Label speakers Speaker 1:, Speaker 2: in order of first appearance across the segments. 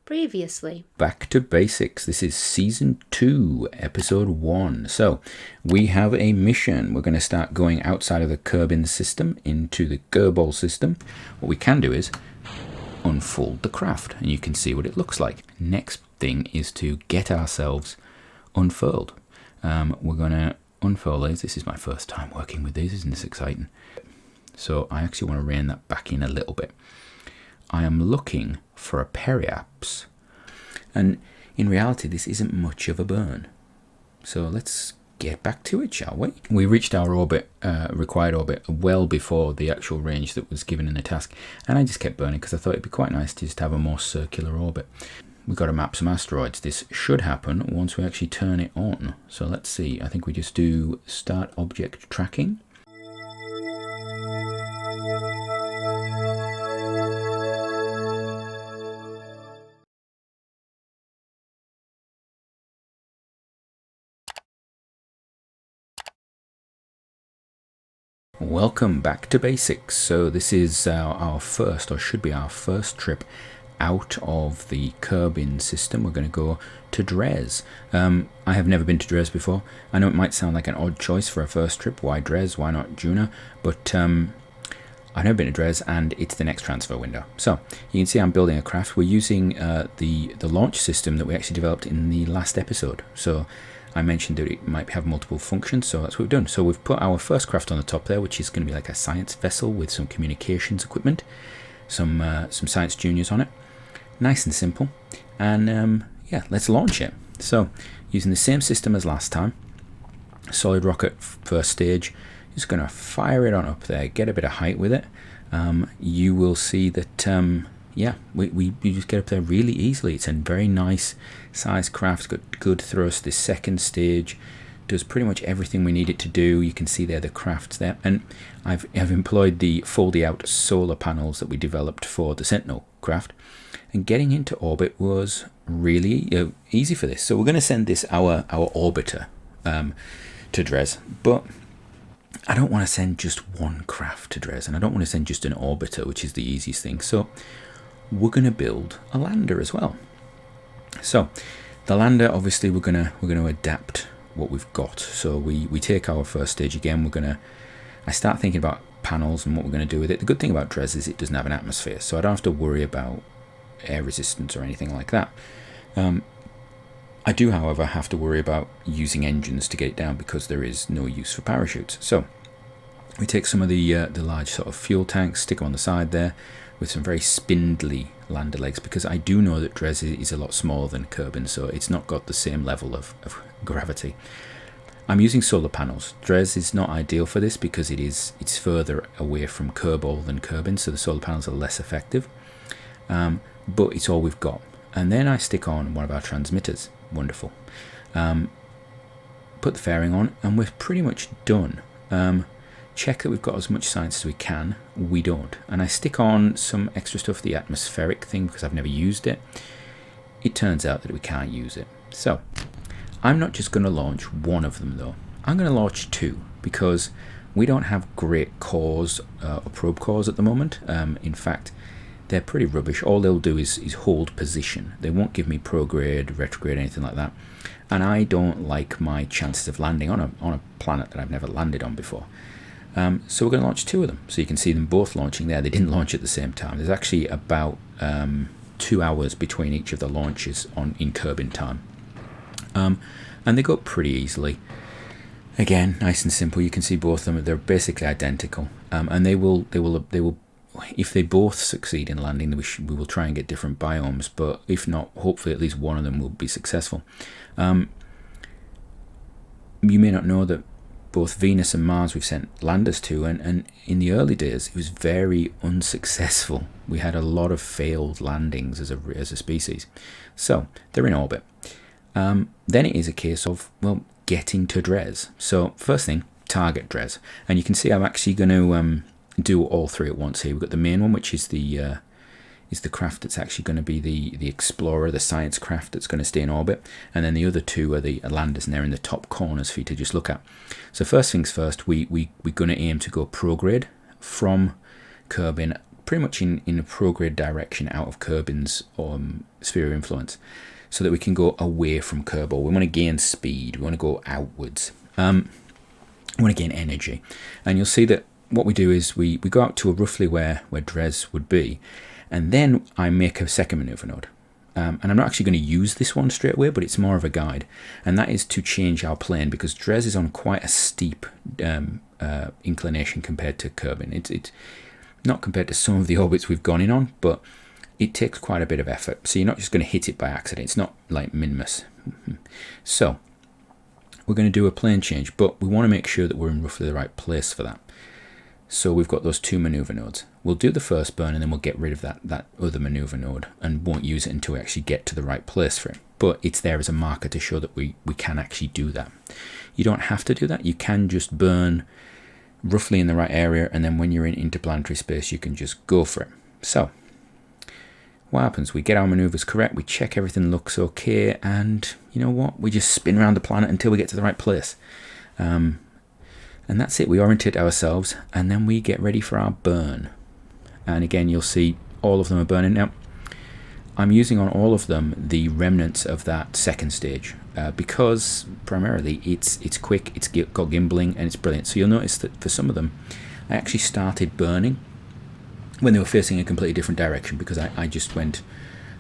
Speaker 1: Previously.
Speaker 2: Back to basics. This is season 2, episode 1. So we have a mission. We're going to start going outside of the Kerbin system into the Kerbol system. What we can do is unfold the craft and you can see what it looks like. Next thing is to get ourselves unfurled. We're going to unfurl these. This is my first time working with these. Isn't this exciting? So I actually want to rein that back in a little bit. I am looking for a periapse, and in reality this isn't much of a burn, so let's get back to it, shall we? We reached our orbit, required orbit, well before the actual range that was given in the task, and I just kept burning because I thought it'd be quite nice to just have a more circular orbit. We've got to map some asteroids. This should happen once we actually turn it on, so let's see. I think we just do start object tracking. Welcome back to basics. So this is our first, or should be our first trip out of the Kerbin system. We're going to go to Dres. I have never been to Dres before. I know it might sound like an odd choice for a first trip. Why Dres? Why not Juna? But I've never been to Dres, and it's the next transfer window. So you can see I'm building a craft. We're using the launch system that we actually developed in the last episode. So I mentioned that it might have multiple functions, so that's what we've done. So we've put our first craft on the top there, which is going to be like a science vessel with some communications equipment, some science juniors on it. Nice and simple. And yeah, let's launch it. So using the same system as last time, solid rocket first stage, just going to fire it on up there, get a bit of height with it. You will see that yeah, we just get up there really easily. It's a very nice size craft, got good thrust. This second stage does pretty much everything we need it to do. You can see there the crafts there, and I've employed the foldy out solar panels that we developed for the Sentinel craft, and getting into orbit was really easy for this. So we're going to send this our orbiter to Dres, but I don't want to send just one craft to Dres, and I don't want to send just an orbiter, which is the easiest thing. So we're going to build a lander as well. So the lander, obviously we're going to adapt what we've got. So we take our first stage again. I start thinking about panels and what we're going to do with it. The good thing about Dres is it doesn't have an atmosphere, so I don't have to worry about air resistance or anything like that. I do, however, have to worry about using engines to get it down because there is no use for parachutes. So we take some of the large sort of fuel tanks, stick them on the side there with some very spindly lander legs, because I do know that Dres is a lot smaller than Kerbin, so it's not got the same level of gravity. I'm using solar panels. Dres is not ideal for this because it's further away from Kerbol than Kerbin, so the solar panels are less effective. But it's all we've got. And then I stick on one of our transmitters. Wonderful. Put the fairing on, and we're pretty much done. Check that we've got as much science as we can. We don't. And I stick on some extra stuff, the atmospheric thing, because I've never used it. It turns out that we can't use it. So I'm not just going to launch one of them though. I'm going to launch two, because we don't have great cores or probe cores at the moment. In fact, they're pretty rubbish. All they'll do is hold position. They won't give me prograde, retrograde, anything like that. And I don't like my chances of landing on a planet that I've never landed on before. So we're going to launch two of them. So you can see them both launching there. They didn't launch at the same time. There's actually about 2 hours between each of the launches in Kerbin time. And they go pretty easily. Again, nice and simple. You can see both of them. They're basically identical. And they will. If they both succeed in landing, we will try and get different biomes. But if not, hopefully at least one of them will be successful. You may not know that both Venus and Mars we've sent landers to, and in the early days it was very unsuccessful. We had a lot of failed landings as a species. So they're in orbit. Then it is a case of, well, getting to Dres. So first thing, target Dres. And you can see I'm actually going to do all three at once here. We've got the main one, which is the craft that's actually going to be the explorer, the science craft that's going to stay in orbit, and then the other two are the landers, and they're in the top corners for you to just look at. So first things first, we're going to aim to go prograde from Kerbin pretty much in a prograde direction out of Kerbin's sphere of influence, so that we can go away from Kerbal. We want to gain speed. We want to go outwards. We want to gain energy. And you'll see that what we do is we go out to roughly where Dres would be, and then I make a second maneuver node. And I'm not actually going to use this one straight away, but it's more of a guide. And that is to change our plane, because Dres is on quite a steep inclination compared to Kerbin. It's not compared to some of the orbits we've gone in on, but it takes quite a bit of effort. So you're not just going to hit it by accident. It's not like Minmus. So we're going to do a plane change, but we want to make sure that we're in roughly the right place for that. So we've got those 2 maneuver nodes. We'll do the first burn, and then we'll get rid of that other maneuver node and won't use it until we actually get to the right place for it. But it's there as a marker to show that we can actually do that. You don't have to do that. You can just burn roughly in the right area, and then when you're in interplanetary space, you can just go for it. So what happens? We get our maneuvers correct, we check everything looks okay, and you know what? We just spin around the planet until we get to the right place. And that's it. We orientate ourselves, and then we get ready for our burn. And again, you'll see all of them are burning. Now, I'm using on all of them the remnants of that second stage, because primarily it's quick, it's got gimbling, and it's brilliant. So you'll notice that for some of them, I actually started burning when they were facing a completely different direction, because I just went,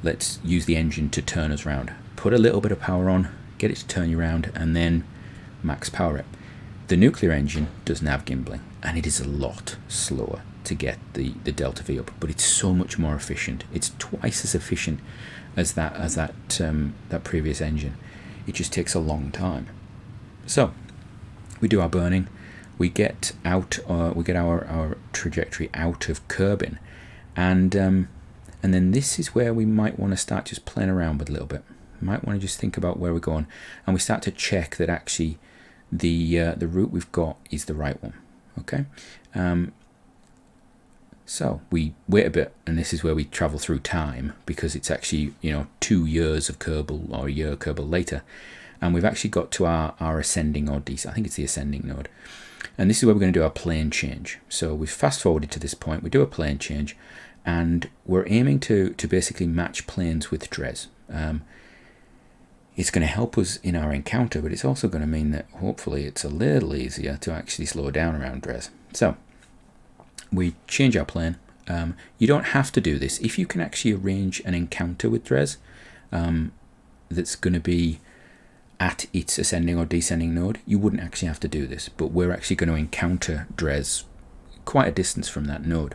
Speaker 2: let's use the engine to turn us around. Put a little bit of power on, get it to turn you around, and then max power it. The nuclear engine doesn't have gimbling, and it is a lot slower to get the delta V up, but it's so much more efficient. It's twice as efficient as that previous engine. It just takes a long time. So we do our burning, we get out, we get our trajectory out of Kerbin, and then this is where we might want to start just playing around with a little bit. We might want to just think about where we're going, and we start to check that actually the route we've got is the right one. Okay, so we wait a bit, and this is where we travel through time, because it's actually 2 years of Kerbal, or a year of Kerbal later, and we've actually got to our ascending or descending. I think it's the ascending node, and this is where we're going to do our plane change. So we've fast forwarded to this point. We do a plane change, and we're aiming to basically match planes with Dres. It's going to help us in our encounter, but it's also going to mean that hopefully it's a little easier to actually slow down around Dres. So we change our plane. You don't have to do this. If you can actually arrange an encounter with Dres that's going to be at its ascending or descending node, you wouldn't actually have to do this, but we're actually going to encounter Dres quite a distance from that node.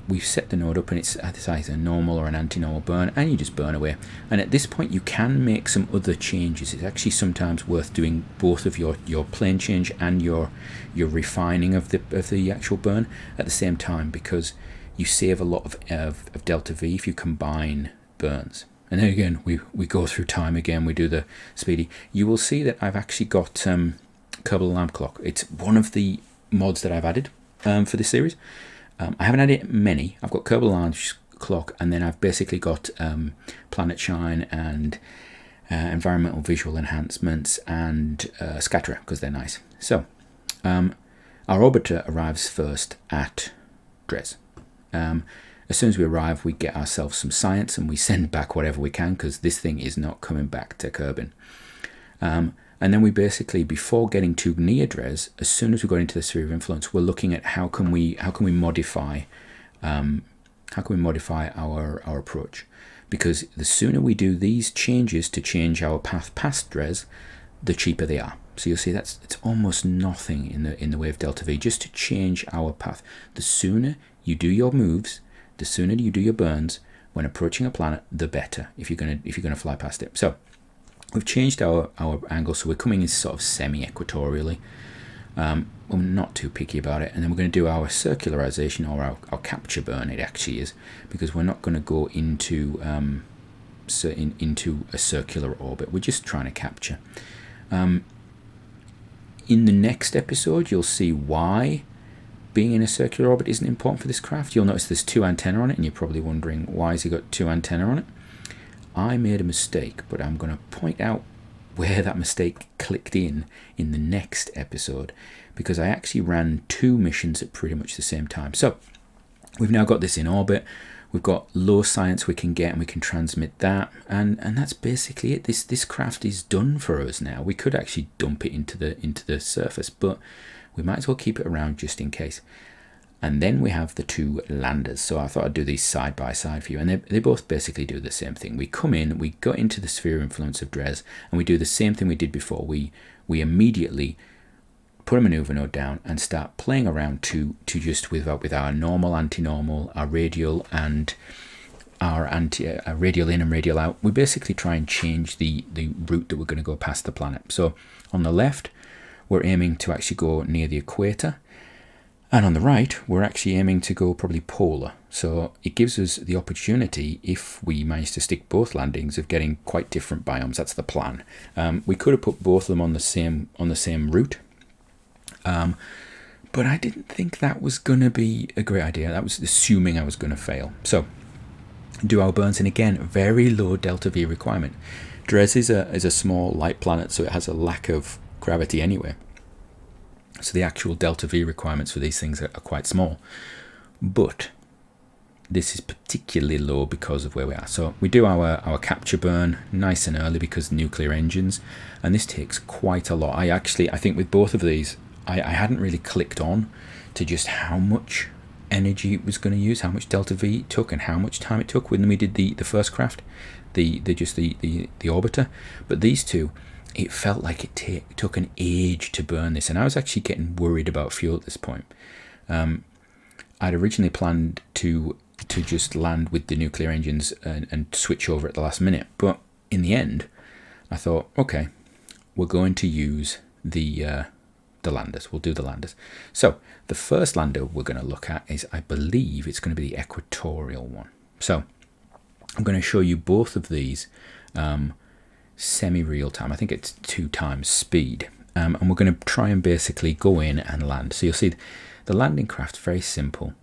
Speaker 2: We've set the node up, and it's either normal or an anti-normal burn, and you just burn away. And at this point you can make some other changes. It's actually sometimes worth doing both of your plane change and your refining of the actual burn at the same time, because you save a lot of delta V if you combine burns. And then again, we go through time again, we do the speedy. You will see that I've actually got Kerbal Alarm Clock. It's one of the mods that I've added for this series. I haven't added many. I've got Kerbal Alarm Clock, and then I've basically got Planet Shine and environmental visual enhancements and Scatterer, because they're nice. So our orbiter arrives first at Dres. As soon as we arrive, we get ourselves some science, and we send back whatever we can, because this thing is not coming back to Kerbin. And then we basically, before getting too near Dres, as soon as we got into the sphere of influence, we're looking at how can we modify our approach, because the sooner we do these changes to change our path past Dres, the cheaper they are. So you'll see it's almost nothing in the way of delta V, just to change our path. The sooner you do your moves, the sooner you do your burns when approaching a planet, the better. If you're gonna fly past it. So we've changed our angle, so we're coming in sort of semi-equatorially. We're not too picky about it, and then we're going to do our circularization, or our capture burn. It actually is, because we're not going to go into a circular orbit. We're just trying to capture. In the next episode, you'll see why being in a circular orbit isn't important for this craft. You'll notice there's 2 antennae on it, and you're probably wondering, why has he got 2 antennae on it? I made a mistake, but I'm going to point out where that mistake clicked in the next episode, because I actually ran 2 missions at pretty much the same time. So We've now got this in orbit. We've got low science we can get, and we can transmit that, and that's basically it. This craft is done for us now. We could actually dump it into the surface, but we might as well keep it around just in case. And then we have the two landers. So I thought I'd do these side by side for you, and they both basically do the same thing. We come in, we go into the sphere of influence of Dres, and we do the same thing we did before. We immediately put a maneuver node down and start playing around to just with our normal, anti-normal, our radial, and our radial in and radial out. We basically try and change the route that we're going to go past the planet. So on the left, we're aiming to actually go near the equator, and on the right, we're actually aiming to go probably polar. So it gives us the opportunity, if we manage to stick both landings, of getting quite different biomes. That's the plan. We could have put both of them on the same route. But I didn't think that was going to be a great idea. That was assuming I was going to fail. So, do our burns, and again, very low delta V requirement. Dres is a small light planet, so it has a lack of gravity anyway. So the actual delta V requirements for these things are quite small. But this is particularly low because of where we are. So we do our capture burn nice and early because of nuclear engines, and this takes quite a lot. I think with both of these, I hadn't really clicked on to just how much energy it was going to use, how much delta V it took, and how much time it took when we did the first craft, the orbiter. But these two, it felt like it took an age to burn this, and I was actually getting worried about fuel at this point. I'd originally planned to just land with the nuclear engines and switch over at the last minute, but in the end, I thought, okay, we're going to use the landers. We'll do the landers. So the first lander we're going to look at is, I believe it's going to be the equatorial one. So I'm going to show you both of these semi-real time. I think it's 2 times speed, and we're going to try and basically go in and land. So you'll see the landing craft's very simple.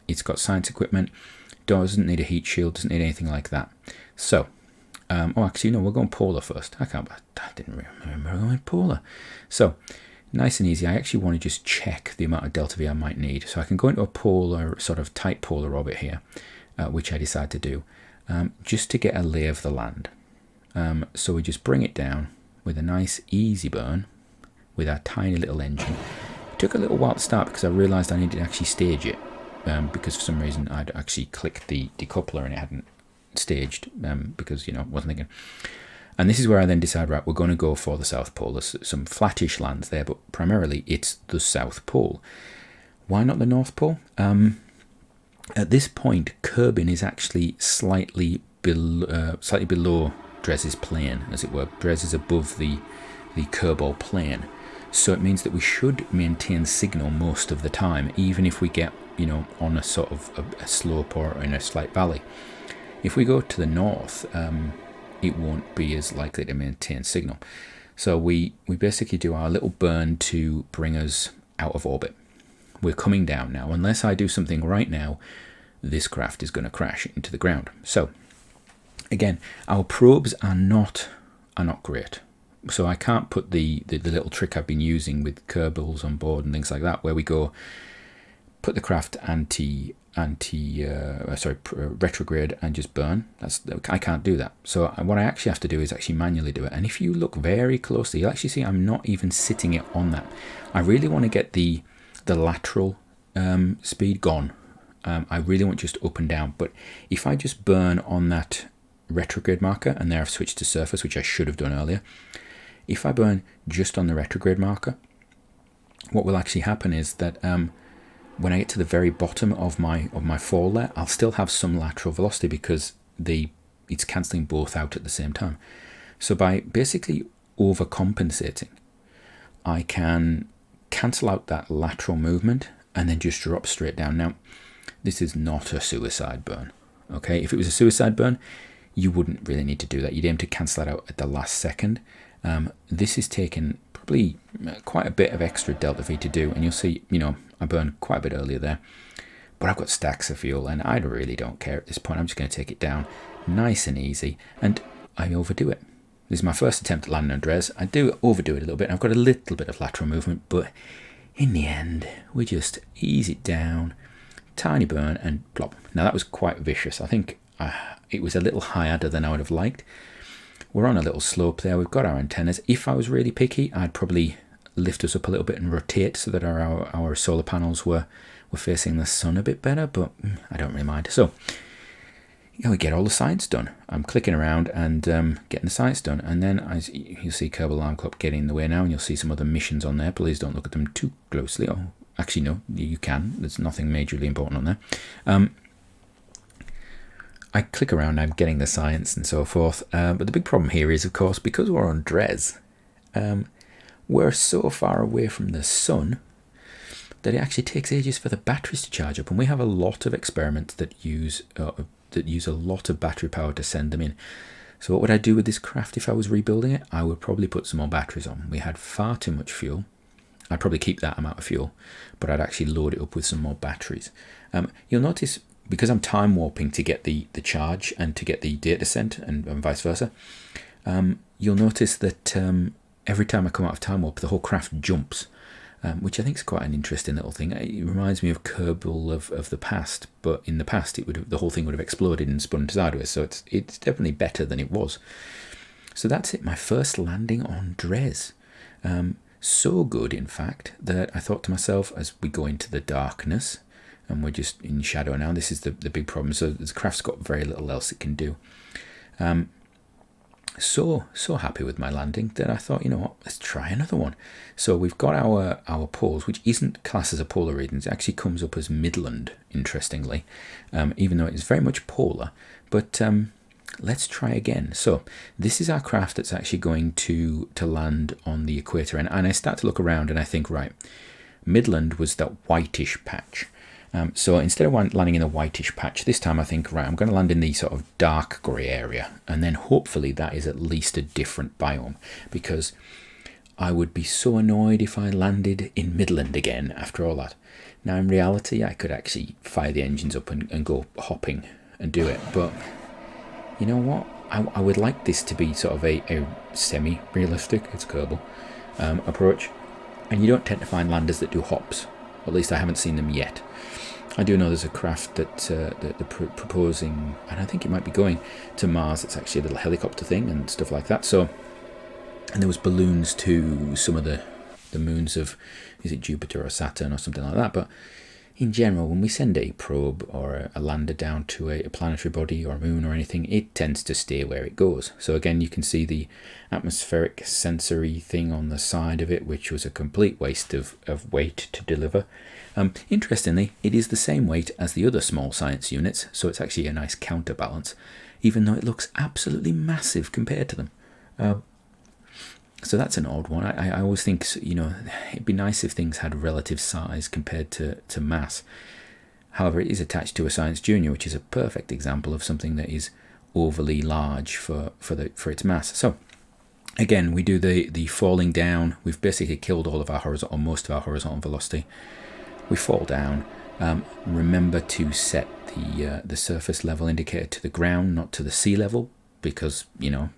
Speaker 2: It's got science equipment, doesn't need a heat shield, doesn't need anything like that. So actually no, we're going polar first. I didn't remember going polar. So nice and easy. I actually want to just check the amount of delta V I might need, so I can go into a polar, sort of tight polar orbit here, which I decide to do, just to get a lay of the land. So we just bring it down with a nice easy burn with our tiny little engine. It took a little while to start because I realised I needed to actually stage it, because for some reason I'd actually clicked the decoupler and it hadn't staged, because, I wasn't thinking. And this is where I then decide, right, we're going to go for the South Pole. There's some flattish lands there, but primarily it's the South Pole. Why not the North Pole? At this point, Kerbin is actually slightly below Dres's plane, as it were. Dres is above the Kerbol plane. So it means that we should maintain signal most of the time, even if we get, on a sort of a slope or in a slight valley. If we go to the north, it won't be as likely to maintain signal. So we basically do our little burn to bring us out of orbit. We're coming down now. Unless I do something right now, this craft is going to crash into the ground. So again, our probes are not great. So I can't put the little trick I've been using with Kerbals on board and things like that, where we go put the craft retrograde and just burn. I can't do that. So what I actually have to do is actually manually do it. And if you look very closely, you'll actually see I'm not even sitting it on that. I really want to get the lateral speed gone. I really want just up and down. But if I just burn on that retrograde marker, and there I've switched to surface, which I should have done earlier. If I burn just on the retrograde marker, what will actually happen is that when I get to the very bottom of my fall there, I'll still have some lateral velocity because it's cancelling both out at the same time. So by basically overcompensating, I can cancel out that lateral movement and then just drop straight down. Now, this is not a suicide burn. Okay, if it was a suicide burn, you wouldn't really need to do that. You'd aim to cancel that out at the last second. This is taking probably quite a bit of extra delta V to do, and you'll see, I burned quite a bit earlier there, but I've got stacks of fuel and I really don't care at this point. I'm just going to take it down nice and easy, and I overdo it. This is my first attempt at landing on Dres. I do overdo it a little bit. I've got a little bit of lateral movement, but in the end, we just ease it down, tiny burn, and plop. Now that was quite vicious. I think it was a little higher than I would have liked. We're on a little slope there. We've got our antennas. If I was really picky, I'd probably lift us up a little bit and rotate so that our solar panels were facing the sun a bit better, but I don't really mind. So we get all the science done. I'm clicking around and getting the science done, and then you'll see Kerbal Alarm Clock getting in the way now, and you'll see some other missions on there. Please don't look at them too closely. Oh, actually, no, you can. There's nothing majorly important on there. I click around, I'm getting the science and so forth, but the big problem here is, of course, because we're on Dres, we're so far away from the sun that it actually takes ages for the batteries to charge up, and we have a lot of experiments that use a lot of battery power to send them in. So what would I do with this craft if I was rebuilding it? I would probably put some more batteries on. We had far too much fuel. I'd probably keep that amount of fuel, but I'd actually load it up with some more batteries. You'll notice, because I'm time warping to get the charge and to get the data sent and vice versa, you'll notice that every time I come out of time warp, the whole craft jumps, which I think is quite an interesting little thing. It reminds me of Kerbal of the past, but in the past the whole thing would have exploded and spun sideways, so it's definitely better than it was. So that's it, my first landing on Dres. So good, in fact, that I thought to myself, as we go into the darkness, and we're just in shadow now, this is the big problem. So the craft's got very little else it can do. So happy with my landing that I thought, you know what, let's try another one. So we've got our poles, which isn't classed as a polar region. It actually comes up as Midland, interestingly, even though it is very much polar. But let's try again. So this is our craft that's actually going to land on the equator. And I start to look around and I think, right, Midland was that whitish patch. So instead of landing in a whitish patch, this time I think, right, I'm going to land in the sort of dark grey area. And then hopefully that is at least a different biome, because I would be so annoyed if I landed in Midland again after all that. Now, in reality, I could actually fire the engines up and go hopping and do it. But you know what? I would like this to be sort of a semi-realistic, it's Kerbal, approach. And you don't tend to find landers that do hops. At least I haven't seen them yet. I do know there's a craft that they're proposing, and I think it might be going to Mars. It's actually a little helicopter thing and stuff like that. So, and there was balloons to some of the moons of, is it Jupiter or Saturn or something like that. But in general, when we send a probe or a lander down to a planetary body or a moon or anything, it tends to stay where it goes. So again, you can see the atmospheric sensory thing on the side of it, which was a complete waste of weight to deliver. Interestingly, it is the same weight as the other small science units, so it's actually a nice counterbalance, even though it looks absolutely massive compared to them. So that's an odd one. I always think, you know, it'd be nice if things had relative size compared to mass. However, it is attached to a Science Junior, which is a perfect example of something that is overly large for its mass. So again, we do the falling down. We've basically killed all of our horizontal, or most of our horizontal velocity. We fall down. Remember to set the surface level indicator to the ground, not to the sea level, because, you know,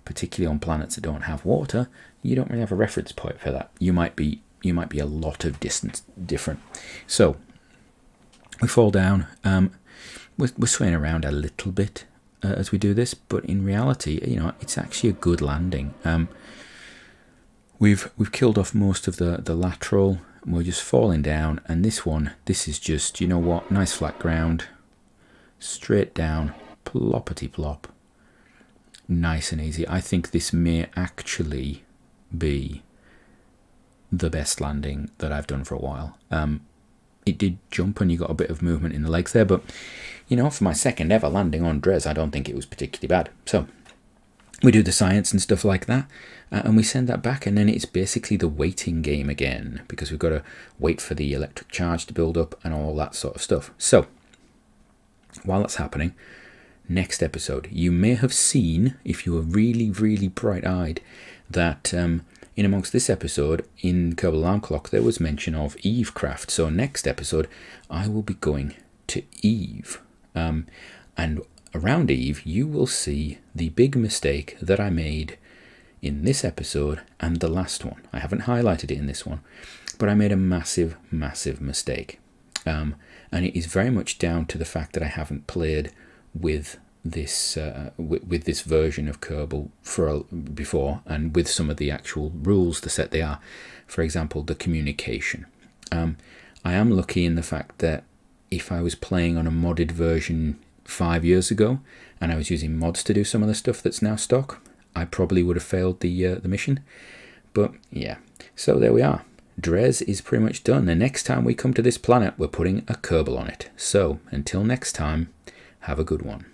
Speaker 2: particularly on planets that don't have water, you don't really have a reference point for that. You might be a lot of distance different. So we fall down. We're swaying around a little bit as we do this, but in reality, you know, it's actually a good landing. We've killed off most of the lateral. We're just falling down, and this is just, you know what, nice flat ground, straight down, ploppity plop, nice and easy. I think this may actually be the best landing that I've done for a while. It did jump and you got a bit of movement in the legs there, but you know, for my second ever landing on Dres, I don't think it was particularly bad. So we do the science and stuff like that, and we send that back, and then it's basically the waiting game again, because we've got to wait for the electric charge to build up and all that sort of stuff. So while that's happening, next episode, you may have seen, if you were really, really bright-eyed, that in amongst this episode, in Kerbal Alarm Clock, there was mention of Eve craft. So next episode, I will be going to Eve. And around Eve, you will see the big mistake that I made in this episode and the last one. I haven't highlighted it in this one, but I made a massive, massive mistake. And it is very much down to the fact that I haven't played with this with this version of Kerbal before, and with some of the actual rules, the set they are. For example, the communication. I am lucky in the fact that if I was playing on a modded version 5 years ago and I was using mods to do some of the stuff that's now stock, I probably would have failed the mission. But yeah, so there we are. Dres is pretty much done. The next time we come to this planet, we're putting a Kerbal on it. So until next time, have a good one.